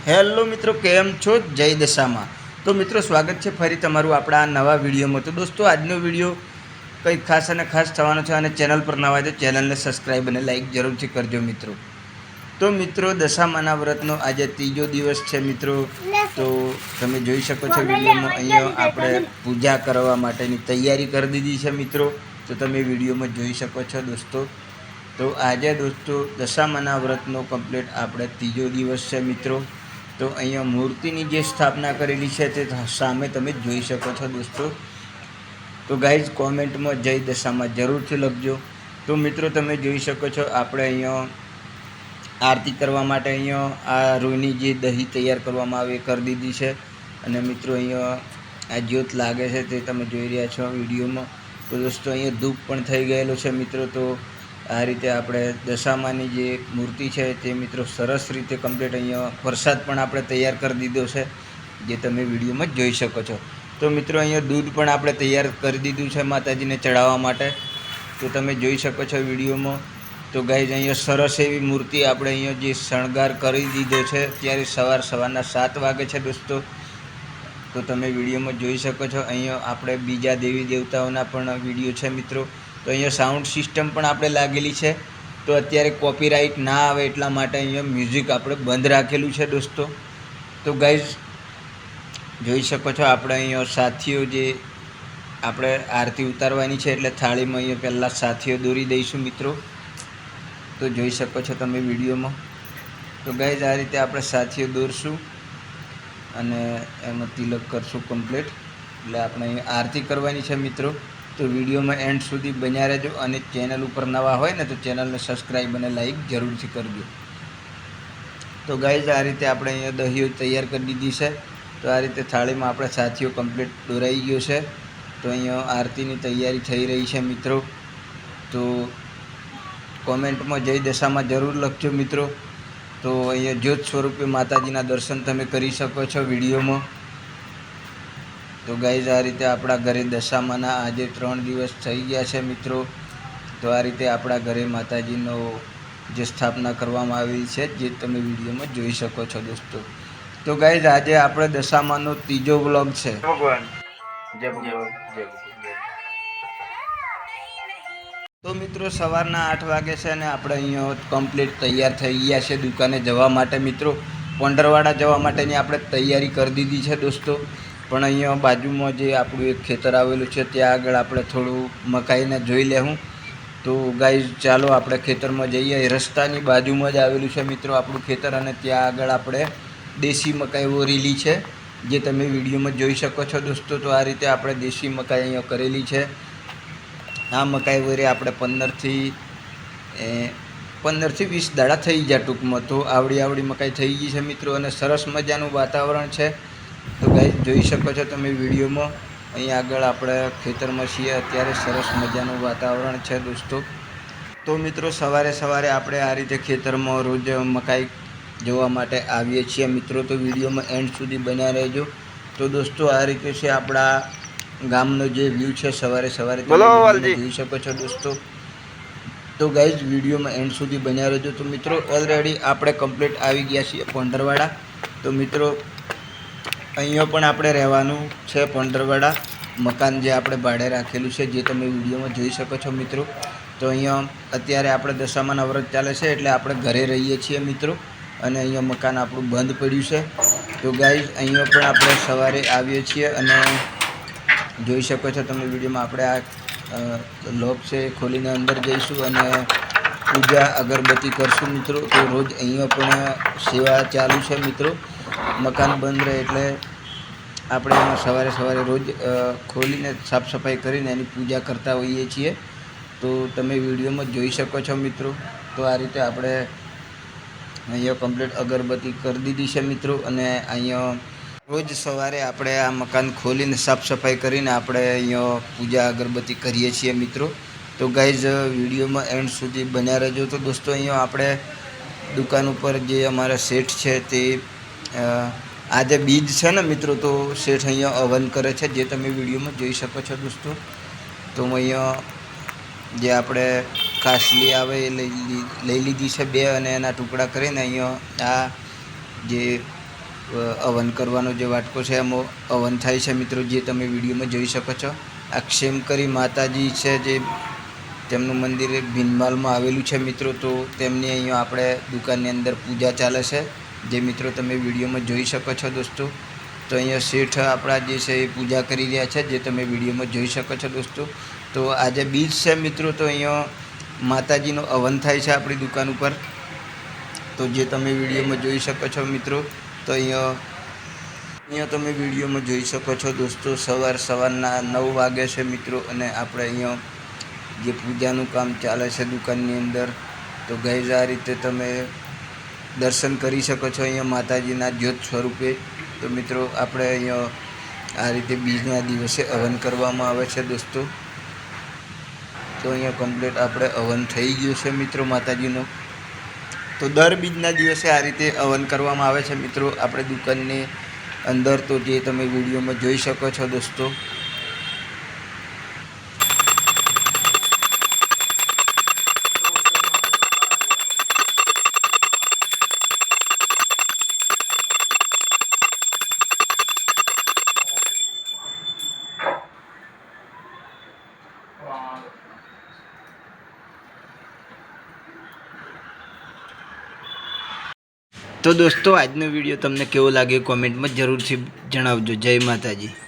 Hello મિત્રો, કેમ છો? જય દશામાં. તો મિત્રો, સ્વાગત છે ફરી તમારું આપણા નવા વિડીયોમાં. તો દોસ્તો, આજનો વિડીયો કંઈક ખાસ અને ખાસ થવાનો છે, અને ચેનલ પર નવા હોય તો ચેનલને સબસ્ક્રાઈબ અને લાઈક જરૂરથી કરજો મિત્રો. તો મિત્રો, દશામાના વ્રતનો આજે ત્રીજો દિવસ છે મિત્રો. તો તમે જોઈ શકો છો વિડીયોમાં, અહીંયા આપણે પૂજા કરવા માટેની તૈયારી કરી દીધી છે મિત્રો. તો તમે વિડીયોમાં જોઈ શકો છો દોસ્તો. તો આજે દોસ્તો દશામાના વ્રતનો કમ્પ્લીટ આપણે ત્રીજો દિવસ છે મિત્રો. તો અહીંયા મૂર્તિની જે સ્થાપના કરેલી છે તે સામે તમે જોઈ શકો છો દોસ્તો. તો ગાઈઝ, કોમેન્ટમાં જય દશામાં જરૂરથી લખજો. તો મિત્રો, તમે જોઈ શકો છો આપણે અહીંયા આરતી કરવા માટે અહીંયા આ રૂની જે દહીં તૈયાર કરવામાં આવે એ કરી દીધી છે. અને મિત્રો, અહીંયા આ જ્યોત લાગે છે તે તમે જોઈ રહ્યા છો વિડીયોમાં. તો દોસ્તો, અહીંયા ધૂપ પણ થઈ ગયેલો છે મિત્રો. તો આ રીતે આપણે દશામાની જે મૂર્તિ છે તે મિત્રો સરસ રીતે કમ્પ્લીટ અહીંયા પ્રસાદ પણ આપણે તૈયાર કરી દીધો છે, જે તમે વિડીયોમાં જોઈ શકો છો. તો મિત્રો, અહીંયા દૂધ પણ આપણે તૈયાર કરી દીધું છે માતાજીને ચડાવવા માટે. તો તમે જોઈ શકો છો વિડીયોમાં. તો ગાઈઝ, અહીંયા સરસ એવી મૂર્તિ આપણે અહીંયા જે શણગાર કરી દીધો છે, ત્યારે સવારના 7 વાગે છે દોસ્તો. તો તમે વિડીયોમાં જોઈ શકો છો. અહીંયા આપણે બીજા દેવી દેવતાઓના પણ વિડીયો છે મિત્રો. તો અહીંયા સાઉન્ડ સિસ્ટમ પણ આપણે લાગેલી છે. તો અત્યારે કોપીરાઇટ ના આવે એટલા માટે અહીંયા મ્યુઝિક આપણે બંધ રાખેલું છે દોસ્તો. તો ગાઈઝ, જોઈ શકો છો આપણે અહીંયા સાથીઓ જે આપણે આરતી ઉતારવાની છે, એટલે થાળીમાં અહીંયા પહેલાં સાથીઓ દોરી દઈશું મિત્રો. તો જોઈ શકો છો તમે વિડીયોમાં. તો ગાઈઝ, આ રીતે આપણે સાથીઓ દોરશું અને એમાં તિલક કરશું કમ્પ્લીટ. એટલે આપણે અહીંયા આરતી કરવાની છે મિત્રો. તો વિડીયોમાં એન્ડ સુધી બન્યા રહેજો, અને ચેનલ ઉપર નવા હોય ને તો ચેનલને સબસ્ક્રાઈબ અને લાઈક જરૂરથી કરજો. તો ગાઈઝ, આ રીતે આપણે અહીંયા દહીઓ તૈયાર કરી દીધી છે. તો આ રીતે થાળીમાં આપણે સાથીઓ કમ્પ્લીટ દોરાઈ ગયો છે. તો અહીંયા આરતીની તૈયારી થઈ રહી છે મિત્રો. તો કોમેન્ટમાં જય દશામાં જરૂર લખજો મિત્રો. તો અહીંયા જ્યોત સ્વરૂપે માતાજીના દર્શન તમે કરી શકો છો વિડીયોમાં. તો ગાઈઝ, આ રીતે આપણા ઘરે દશામાના આજે 3 દિવસ થઈ ગયા છે મિત્રો. તો આ રીતે આપણા ઘરે માતાજીનો જે સ્થાપના કરવામાં આવી છે, જે તમે વિડીયોમાં જોઈ શકો છો દોસ્તો. તો ગાઈઝ, આજે આપણે દશામાનો ત્રીજો વ્લોગ છે. ભગવાન જય ભગવાન જય ભગવાન. તો મિત્રો, સવારના 8 વાગે છે અને આપણે અહીંયા કમ્પ્લીટ તૈયાર થઈ ગયા છે દુકાને જવા માટે મિત્રો. પોંડરવાડા જવા માટેની આપણે તૈયારી કરી દીધી છે દોસ્તો. પણ અહીંયા બાજુમાં જે આપણું એક ખેતર આવેલું છે, ત્યાં આગળ આપણે થોડું મકાઈને જોઈ લેવું. તો ગાઈઝ, ચાલો આપણે ખેતરમાં જઈએ. રસ્તાની બાજુમાં જ આવેલું છે મિત્રો આપણું ખેતર, અને ત્યાં આગળ આપણે દેશી મકાઈ ઓરેલી છે, જે તમે વિડીયોમાં જોઈ શકો છો દોસ્તો. તો આ રીતે આપણે દેશી મકાઈ અહીંયા કરેલી છે. આ મકાઈ વરે આપણે 15 થી 20 દાડા થઈ જાય ટૂંકમાં. તો આવડી મકાઈ થઈ ગઈ છે મિત્રો, અને સરસ મજાનું વાતાવરણ છે. તો ગાઈઝ, જોઈ શકો છો તમે વિડીયોમાં. અહીં આગળ આપણે ખેતરમાં છીએ અત્યારે. સરસ મજાનું વાતાવરણ છે દોસ્તો. તો મિત્રો, સવારે આપણે આ રીતે ખેતરમાં રોજ મકાઈ જોવા માટે આવીએ છીએ મિત્રો. તો વિડીયોમાં એન્ડ સુધી બન્યા રહેજો. તો દોસ્તો, આ રીતે છે આપણા ગામનો જે વ્યૂ છે સવારે જોઈ શકો છો દોસ્તો. તો ગાઈઝ, વિડીયોમાં એન્ડ સુધી બન્યા રહેજો. તો મિત્રો, ઓલરેડી આપણે કમ્પ્લીટ આવી ગયા છીએ પોંડરવાડા. તો મિત્રો, અહીંયા પણ આપણે રહેવાનું છે પોંડરવાડા. મકાન જે આપણે ભાડે રાખેલું છે, જે તમે વિડીયોમાં જોઈ શકો છો મિત્રો. તો અહીંયા અત્યારે આપણે દશામાના વ્રત ચાલે છે, એટલે આપણે ઘરે રહીએ છીએ મિત્રો. અને અહીંયા મકાન આપણું બંધ પડ્યું છે. તો ગાઈઝ, અહીંયા પણ આપણે સવારે આવીએ છીએ, અને જોઈ શકો છો તમે વિડીયોમાં. આપણે આ લોક છે એ ખોલીને અંદર જઈશું અને પૂજા અગરબત્તી કરશું મિત્રો. તો રોજ અહીંયા પણ સેવા ચાલુ છે મિત્રો. મકાન બંધ રહે એટલે આપણે એમાં સવારે રોજ ખોલીને સાફ સફાઈ કરીને એની પૂજા કરતા હોઈએ છીએ. તો તમે વિડીયોમાં જોઈ શકો છો મિત્રો. તો આ રીતે આપણે અહીંયા કમ્પ્લીટ અગરબત્તી કરી દીધી છે મિત્રો. અને અહીંયા રોજ સવારે આપણે આ મકાન ખોલીને સાફ સફાઈ કરીને આપણે અહીંયા પૂજા અગરબત્તી કરીએ છીએ મિત્રો. તો ગાઈઝ, વિડીયોમાં એન્ડ સુધી બન્યા રહેજો. તો દોસ્તો, અહીંયા આપણે દુકાન ઉપર જે અમારા શેઠ છે તે આજે બીજ છે ને મિત્રો, તો શેઠ અહીંયા હવન કરે છે, જે તમે વિડીયોમાં જોઈ શકો છો દોસ્તો. તો અહીંયા જે આપણે કાસલી આવે એ લઈ લીધી છે 2, અને એના ટુકડા કરીને અહીંયા આ જે હવન કરવાનો જે વાટકો છે એમાં હવન થાય છે મિત્રો, જે તમે વિડીયોમાં જોઈ શકો છો. આ ક્ષેમકરી માતાજી છે, જે તેમનું મંદિર ભીનમાલમાં આવેલું છે મિત્રો. તો તેમની અહીંયા આપણે દુકાનની અંદર પૂજા ચાલે છે, જે મિત્રો તમે વિડીયોમાં જોઈ શકો છો દોસ્તો. તો અહીંયા શેઠ આપણા જે છે એ પૂજા કરી રહ્યા છે, જે તમે વિડીયોમાં જોઈ શકો છો દોસ્તો. તો આજે બીજ છે મિત્રો, તો અહીંયા માતાજીનો હવન થાય છે આપણી દુકાન ઉપર. તો જે તમે વિડીયોમાં જોઈ શકો છો મિત્રો. તો અહીંયા તમે વિડીયોમાં જોઈ શકો છો દોસ્તો, સવારના 9 વાગે છે મિત્રો, અને આપણે અહીંયા જે પૂજાનું કામ ચાલે છે દુકાનની અંદર. તો ગાઈઝ આ રીતે તમે દર્શન કરી શકો છો અહીંયા માતાજીના જ્યોત સ્વરૂપે. તો મિત્રો આપણે અહીંયા આ રીતે બીજના દિવસે હવન કરવામાં આવે છે દોસ્તો. તો અહીંયા કમ્પ્લીટ આપણે હવન થઈ ગયું છે મિત્રો માતાજીનો. તો દર બીજના દિવસે આ રીતે હવન કરવામાં આવે છે મિત્રો આપણે દુકાનની અંદર. તો જે તમે વિડીયોમાં જોઈ શકો છો દોસ્તો. તો દોસ્તો આજનો વિડીયો તમને કેવો લાગ્યો કોમેન્ટમાં જરૂરથી જણાવજો. જય માતાજી.